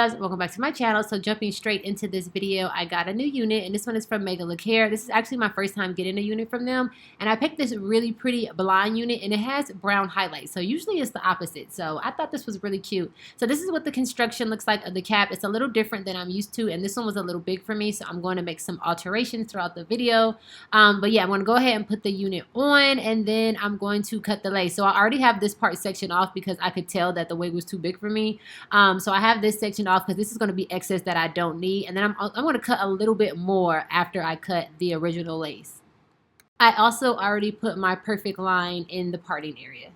guys, welcome back to my channel. So jumping straight into this video, I got a new unit, and this one is from MegaLook Hair. This is actually my first time getting a unit from them, and I picked this really pretty blonde unit, and it has brown highlights. So usually it's the opposite, so I thought this was really cute. So this is what the construction looks like of the cap. It's a little different than I'm used to, and this one was a little big for me, so I'm going to make some alterations throughout the video. But yeah, I'm going to go ahead and put the unit on, and then I'm going to cut the lace. So I already have this part sectioned off because I could tell that the wig was too big for me. So I have this section off because this is going to be excess that I don't need, and then I'm going to cut a little bit more after I cut the original lace. I also already put my perfect line in the parting area.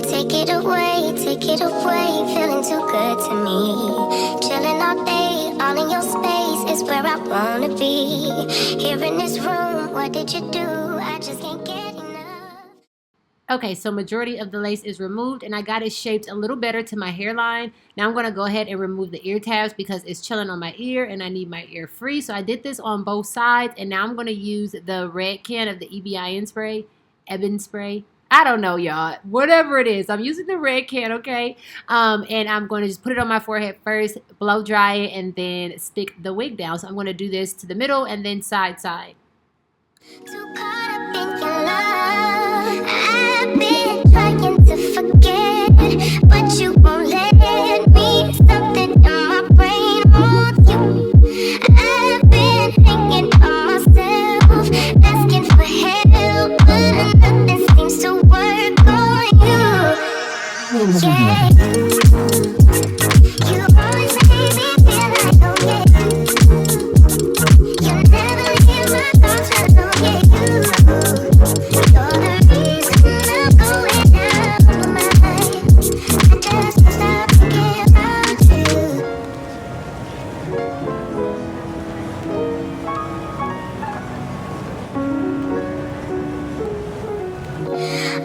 Take it away, feeling too good to me. Chilling all day, all in your space is where I wanna be. Here in this room, what did you do? I just can't get enough. Okay, so majority of the lace is removed, and I got it shaped a little better to my hairline. Now I'm going to go ahead and remove the ear tabs because it's chilling on my ear, and I need my ear free. So I did this on both sides, and now I'm going to use the red can of the EBIN spray, Ebin spray. I don't know, y'all. Whatever it is, I'm using the red can, okay? And I'm going to just put it on my forehead first, blow dry it, and then stick the wig down. So I'm going to do this to the middle and then side. Too caught up in your love. I've been trying to forget, but you won't let me. Something in my brain wants you. I've been hanging on myself, asking for help, but nothing seems to work on you. Yeah, you always make me feel like, oh yeah, you never leave my thoughts alone. Yeah, you're the reason I'm going out of my mind. I just can't stop thinking about you.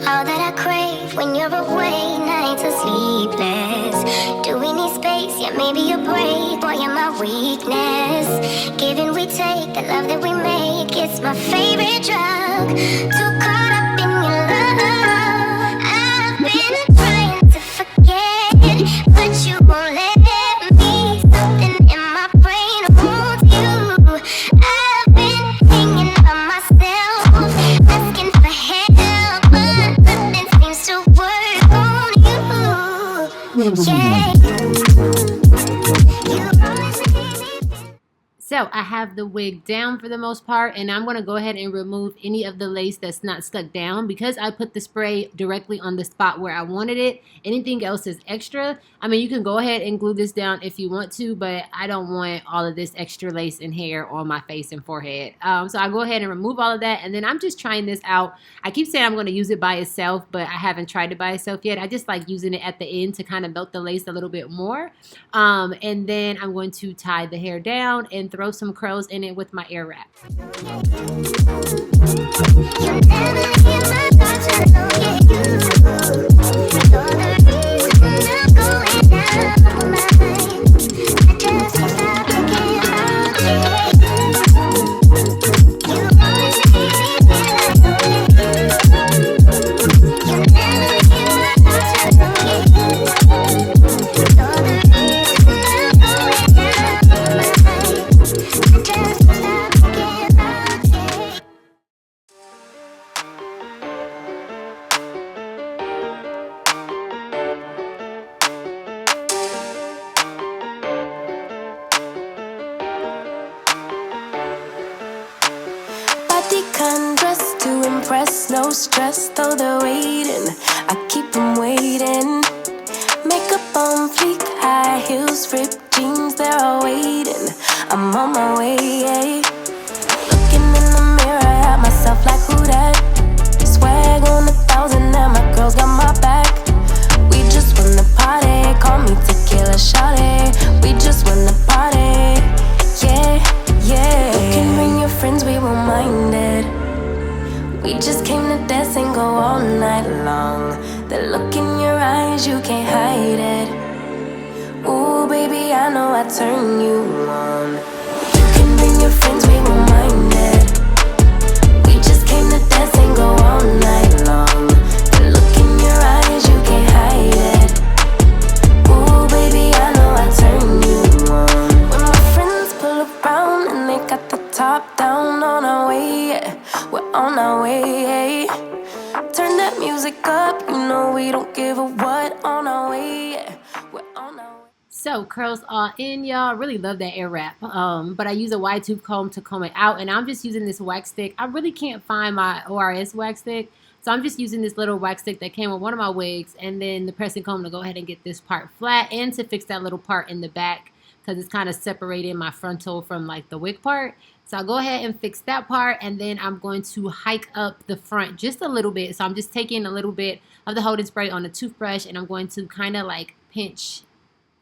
All that I crave when you're away, nights are sleepless. Do we need space? Yeah, maybe a break. Boy, you're my weakness. Give and we take, the love that we make, it's my favorite drug. Too caught up in your love. I've been trying to forget, but you won't let me. Something in my brain wants you. I've been hanging on myself, asking for help, but nothing seems to work on you. Yeah, you always make me. So I have the wig down for the most part, and I'm going to go ahead and remove any of the lace that's not stuck down because I put the spray directly on the spot where I wanted it. Anything else is extra. I mean, you can go ahead and glue this down if you want to, but I don't want all of this extra lace and hair on my face and forehead. So I go ahead and remove all of that, and then I'm just trying this out. I keep saying I'm going to use it by itself, but I haven't tried it by itself yet. I just like using it at the end to kind of melt the lace a little bit more. And then I'm going to tie the hair down and throw some curls in it with my ear wrap. You never leave my thoughts alone. Yeah, you're the reason I'm going out of my mind. I just can't stop thinking about you. You always make me feel like, oh yeah, you never leave my thoughts alone. Yeah, you're the reason I'm going out of my mind. I just can't stop thinking about you. Body can dress to impress, no stress, though they're waiting. I keep them waiting. Makeup on fleek, high heels, ripped jeans, they're all waiting. I'm on my way. Looking in the mirror at myself like who that? Swag on 1,000 and my girls got my back. We just wanna party, call me tequila shawty. We just wanna party, yeah. You can bring your friends, we won't mind it. We just came to dance and go all night long. The look in your eyes, you can't hide it. Ooh, baby, I know I turn you on. You can bring your friends, we won't mind it. So curls all in, y'all. Really love that air wrap. But I use a wide tooth comb to comb it out, and I'm just using this wax stick. I really can't find my ORS wax stick, so I'm just using this little wax stick that came with one of my wigs, and then the pressing comb to go ahead and get this part flat and to fix that little part in the back because it's kind of separating my frontal from like the wig part. So I'll go ahead and fix that part, and then I'm going to hike up the front just a little bit. So I'm just taking a little bit of the holding spray on the toothbrush, and I'm going to kind of like pinch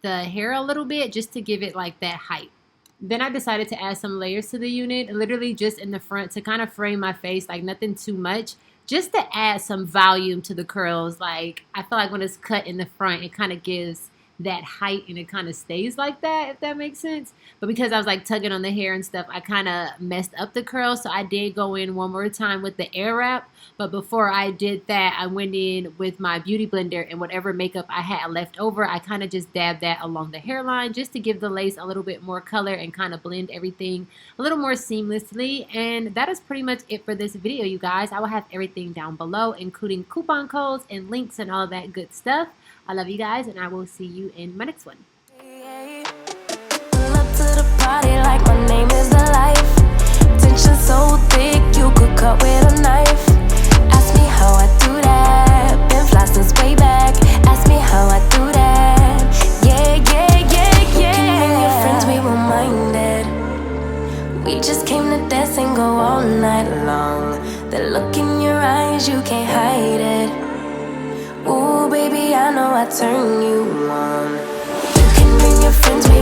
the hair a little bit just to give it like that height. Then I decided to add some layers to the unit, literally just in the front to kind of frame my face, like nothing too much, just to add some volume to the curls. Like I feel like when it's cut in the front, it kind of gives that height and it kind of stays like that, if that makes sense. But because I was like tugging on the hair and stuff, I kind of messed up the curls, so I did go in one more time with the air wrap. But before I did that, I went in with my beauty blender, and whatever makeup I had left over, I kind of just dabbed that along the hairline just to give the lace a little bit more color and kind of blend everything a little more seamlessly. And that is pretty much it for this video, you guys. I will have everything down below, including coupon codes and links and all that good stuff. I love you guys, and I will see you in my next one. Pull up to the party like my name is the life. Tension so thick you could cut with a knife. Ask me how I do that. Been fly since way back. Ask me how I do that. Yeah, yeah, yeah, yeah. You can bring your friends, we won't mind it. We just came to dance and go all night long. The look in your eyes, you can't hide it. Ooh, baby, I know I turn you on. You can bring your friends, we